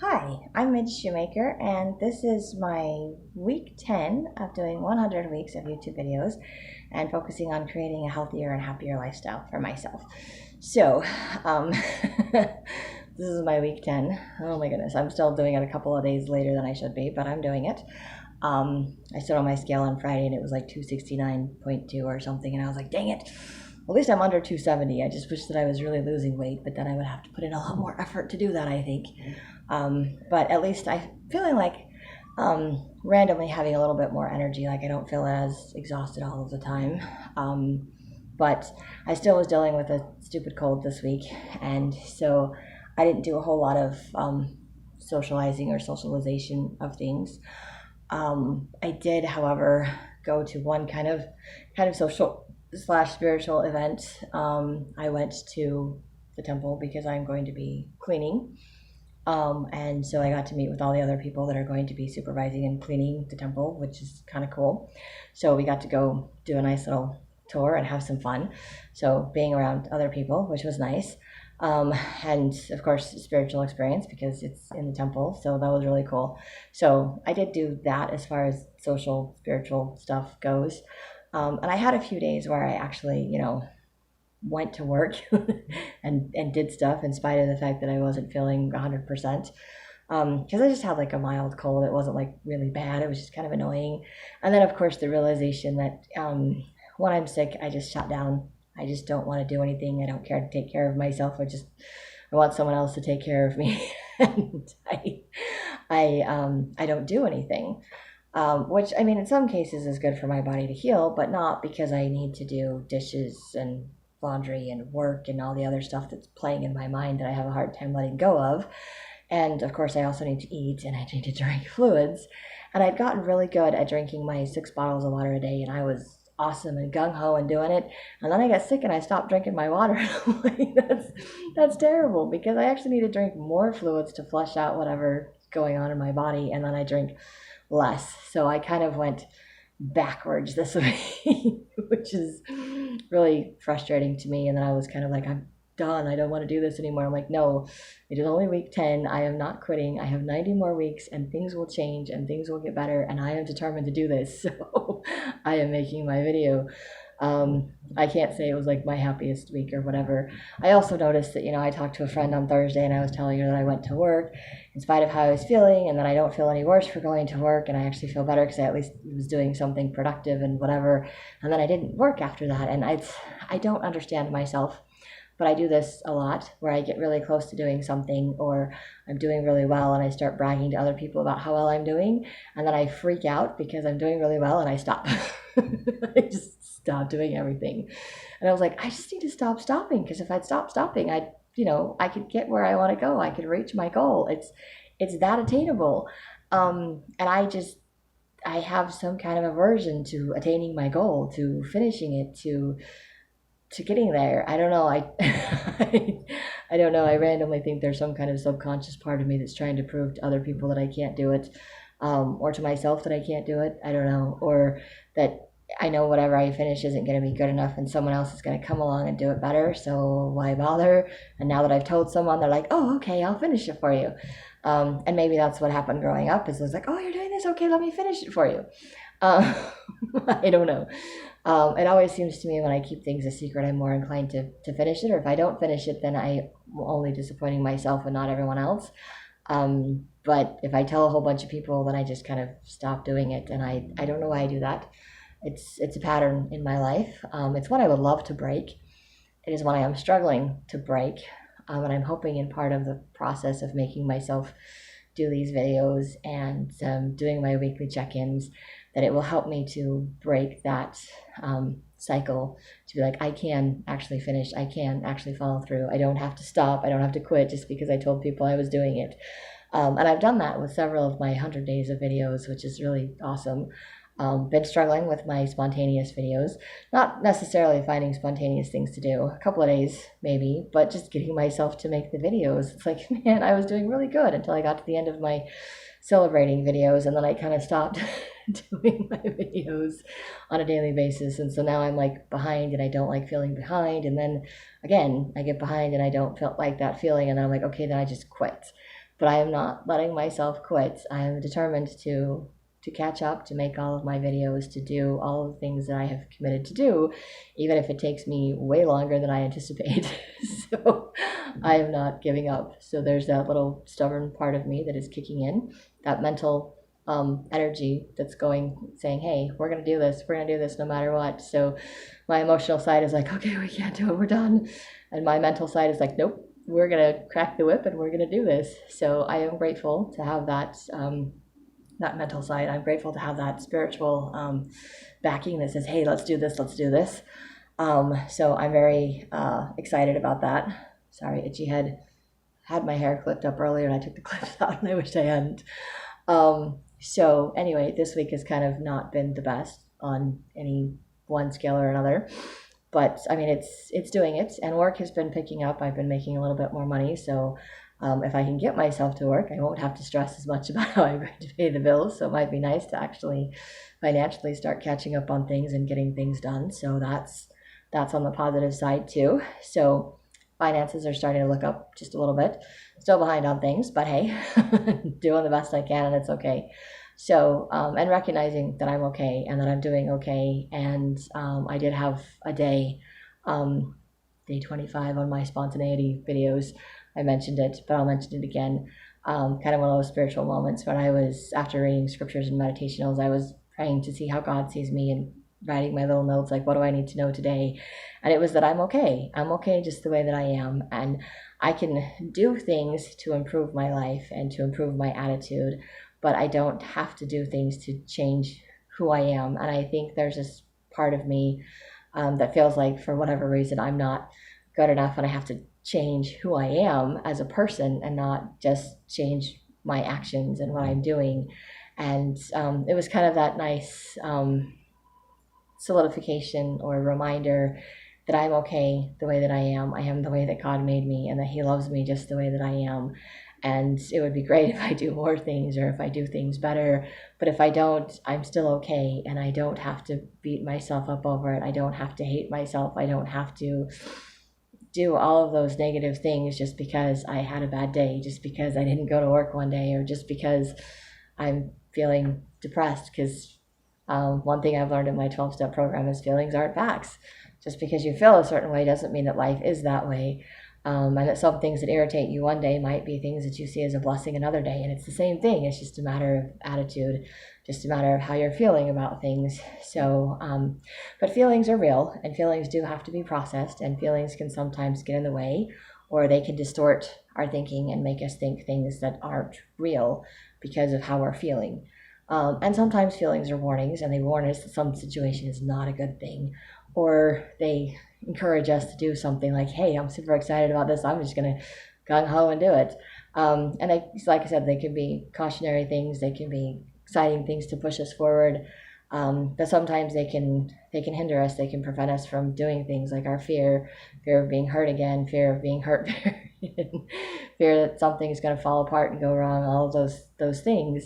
Hi, I'm Midge Shoemaker, and this is my week 10 of doing 100 weeks of YouTube videos and focusing on creating a healthier and happier lifestyle for myself. So, um, this is my week 10. Oh my goodness, I'm still doing it a couple of days later than I should be, but I'm doing it. I stood on my scale on Friday and it was like 269.2 or something, and I was like, dang it. At least I'm under 270. I just wish that I was really losing weight, but then I would have to put in a lot more effort to do that, I think. But at least I'm feeling like randomly having a little bit more energy. Like I don't feel as exhausted all of the time. But I still was dealing with a stupid cold this week, and so I didn't do a whole lot of socializing or socialization of things. I did, however, go to one kind of social slash spiritual event. I went to the temple because I'm going to be cleaning. And so I got to meet with all the other people that are going to be supervising and cleaning the temple, which is kind of cool. So we got to go do a nice little tour and have some fun. So being around other people, which was nice. And of course, spiritual experience because it's in the temple. So that was really cool. So I did do that as far as social, spiritual stuff goes. And I had a few days where I actually, went to work and did stuff in spite of the fact that I wasn't feeling 100%. Because I just had like a mild cold. It wasn't like really bad. It was just kind of annoying. And then, of course, the realization that when I'm sick, I just shut down. I just don't want to do anything. I don't care to take care of myself. I want someone else to take care of me. And I don't do anything. Which I mean, in some cases is good for my body to heal, but not because I need to do dishes and laundry and work and all the other stuff that's playing in my mind that I have a hard time letting go of. And of course, I also need to eat and I need to drink fluids. And I'd gotten really good at drinking my 6 bottles of water a day, and I was awesome and gung ho and doing it. And then I got sick and I stopped drinking my water. I'm like, that's terrible because I actually need to drink more fluids to flush out whatever's going on in my body, and then I drink less. So I kind of went backwards this week, which is really frustrating to me. And then I was kind of like, I'm done. I don't want to do this anymore. I'm like, no, it is only week 10. I am not quitting. I have 90 more weeks and things will change and things will get better. And I am determined to do this. So I am making my video. I can't say it was like my happiest week or whatever. I also noticed that, I talked to a friend on Thursday and I was telling her that I went to work in spite of how I was feeling, and then I don't feel any worse for going to work, and I actually feel better because I at least was doing something productive and whatever. And then I didn't work after that, and I don't understand myself. But I do this a lot where I get really close to doing something or I'm doing really well and I start bragging to other people about how well I'm doing. And then I freak out because I'm doing really well and I stop. I just stop doing everything. And I was like, I just need to stop stopping, because if I'd stop stopping, I could get where I want to go. I could reach my goal. It's that attainable. And I have some kind of aversion to attaining my goal, to finishing it, to getting there. I don't know. I don't know. I randomly think there's some kind of subconscious part of me that's trying to prove to other people that I can't do it, or to myself that I can't do it. I don't know, or that I know whatever I finish isn't going to be good enough, and someone else is going to come along and do it better. So why bother? And now that I've told someone, they're like, "Oh, okay, I'll finish it for you." And maybe that's what happened growing up. Is it was like, "Oh, you're doing this? Okay, let me finish it for you." Uh, I don't know. It always seems to me when I keep things a secret, I'm more inclined to finish it. Or if I don't finish it, then I'm only disappointing myself and not everyone else. But if I tell a whole bunch of people, then I just kind of stop doing it. And I don't know why I do that. It's a pattern in my life. It's one I would love to break. It is one I am struggling to break. And I'm hoping in part of the process of making myself do these videos and doing my weekly check-ins, that it will help me to break that cycle, to be like, I can actually finish, I can actually follow through, I don't have to stop, I don't have to quit just because I told people I was doing it. And I've done that with several of my 100 days of videos, which is really awesome. Been struggling with my spontaneous videos, not necessarily finding spontaneous things to do, a couple of days maybe, but just getting myself to make the videos. It's like, man, I was doing really good until I got to the end of my celebrating videos, and then I kind of stopped doing my videos on a daily basis. And so now I'm like behind, and I don't like feeling behind. And then again, I get behind and I don't feel like that feeling. And then I'm like, okay, then I just quit. but I am not letting myself quit. I am determined to catch up, to make all of my videos, to do all of the things that I have committed to do, even if it takes me way longer than I anticipate. So I am not giving up. So there's that little stubborn part of me that is kicking in, that mental energy that's going, saying, hey, we're going to do this. We're going to do this no matter what. So my emotional side is like, okay, we can't do it. We're done. And my mental side is like, nope, we're going to crack the whip and we're going to do this. So I am grateful to have that, that mental side. I'm grateful to have that spiritual backing that says, hey, let's do this. Let's do this. So I'm very excited about that. Sorry, itchy head. Had my hair clipped up earlier and I took the clips out and I wish I hadn't. So anyway, this week has kind of not been the best on any one scale or another, but I mean, it's doing it, and work has been picking up. I've been making a little bit more money, so if I can get myself to work, I won't have to stress as much about how I'm going to pay the bills. So it might be nice to actually financially start catching up on things and getting things done. So that's on the positive side too. So finances are starting to look up just a little bit. Still behind on things, but hey, doing the best I can, and it's okay. So, and recognizing that I'm okay and that I'm doing okay. And I did have a day, day 25 on my spontaneity videos. I mentioned it, but I'll mention it again. Kind of one of those spiritual moments when I was, after reading scriptures and meditationals, I was praying to see how God sees me and writing my little notes, like, what do I need to know today? And it was that I'm okay. I'm okay just the way that I am. And I can do things to improve my life and to improve my attitude, but I don't have to do things to change who I am. And I think there's this part of me that feels like, for whatever reason, I'm not good enough and I have to change who I am as a person and not just change my actions and what I'm doing. And it was kind of that nice solidification or reminder that I'm okay the way that I am. I am the way that God made me, and that He loves me just the way that I am. And it would be great if I do more things or if I do things better. But if I don't, I'm still okay. And I don't have to beat myself up over it. I don't have to hate myself. I don't have to do all of those negative things just because I had a bad day, just because I didn't go to work one day, or just because I'm feeling depressed. Because one thing I've learned in my 12-step program is feelings aren't facts. Just because you feel a certain way doesn't mean that life is that way. And that some things that irritate you one day might be things that you see as a blessing another day. And it's the same thing. It's just a matter of attitude, just a matter of how you're feeling about things. So, but feelings are real, and feelings do have to be processed, and feelings can sometimes get in the way, or they can distort our thinking and make us think things that aren't real because of how we're feeling. And sometimes feelings are warnings, and they warn us that some situation is not a good thing, or they encourage us to do something like, hey, I'm super excited about this, I'm just going to gung-ho and do it. And like I said, they can be cautionary things, they can be exciting things to push us forward, but sometimes they can hinder us, they can prevent us from doing things, like our fear of being hurt again, fear of being hurt, fear that something is going to fall apart and go wrong, all of those things.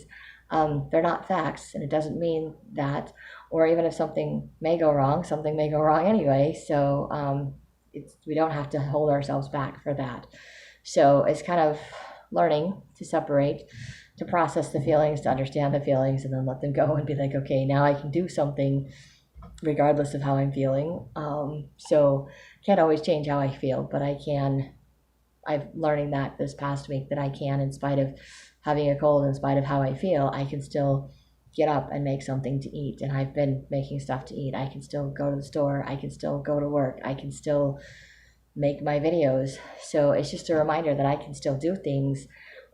They're not facts, and it doesn't mean that, or even if something may go wrong, something may go wrong anyway. So we don't have to hold ourselves back for that. So it's kind of learning to separate, to process the feelings, to understand the feelings, and then let them go and be like, okay, now I can do something regardless of how I'm feeling. So can't always change how I feel, but I can. I'm learning that this past week, that I can, in spite of having a cold, in spite of how I feel, I can still get up and make something to eat. And I've been making stuff to eat. I can still go to the store. I can still go to work. I can still make my videos. So it's just a reminder that I can still do things.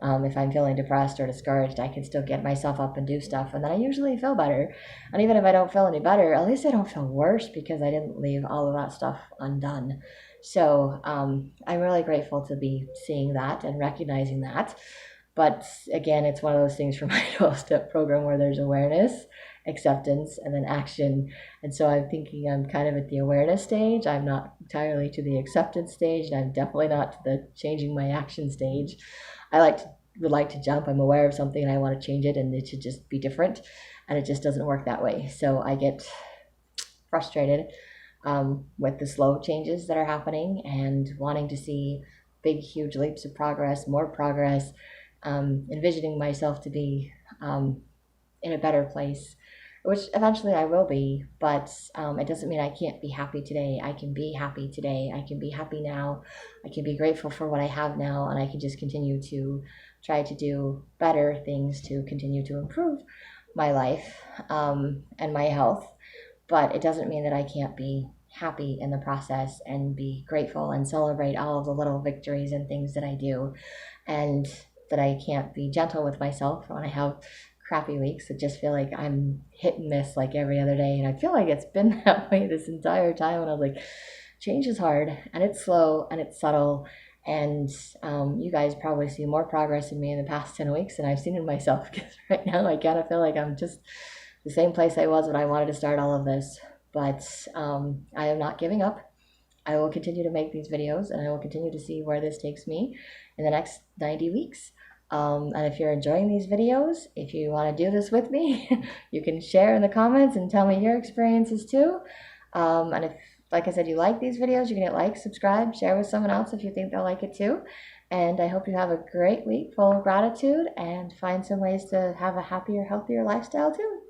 If I'm feeling depressed or discouraged, I can still get myself up and do stuff, and then I usually feel better. And even if I don't feel any better, at least I don't feel worse, because I didn't leave all of that stuff undone. So I'm really grateful to be seeing that and recognizing that. But again, it's one of those things for my 12-step program where there's awareness, acceptance, and then action. And so I'm thinking I'm kind of at the awareness stage. I'm not entirely to the acceptance stage, and I'm definitely not to the changing my action stage. I would like to jump. I'm aware of something and I want to change it, and it should just be different, and it just doesn't work that way. So I get frustrated with the slow changes that are happening, and wanting to see big, huge leaps of progress, more progress. envisioning myself to be in a better place, which eventually I will be, but it doesn't mean I can't be happy today. I can be happy today. I can be happy now. I can be grateful for what I have now, and I can just continue to try to do better things to continue to improve my life and my health. But it doesn't mean that I can't be happy in the process and be grateful and celebrate all of the little victories and things that I do, and that I can't be gentle with myself when I have crappy weeks that just feel like I'm hit and miss like every other day. And I feel like it's been that way this entire time. And I was like, change is hard and it's slow and it's subtle. And you guys probably see more progress in me in the past 10 weeks than I've seen in myself, because right now I kind of feel like I'm just the same place I was when I wanted to start all of this. But I am not giving up. I will continue to make these videos, and I will continue to see where this takes me in the next 90 weeks. And if you're enjoying these videos, if you want to do this with me, you can share in the comments and tell me your experiences too. And if, like I said, you like these videos, you can hit like, subscribe, share with someone else if you think they'll like it too. And I hope you have a great week full of gratitude and find some ways to have a happier, healthier lifestyle too.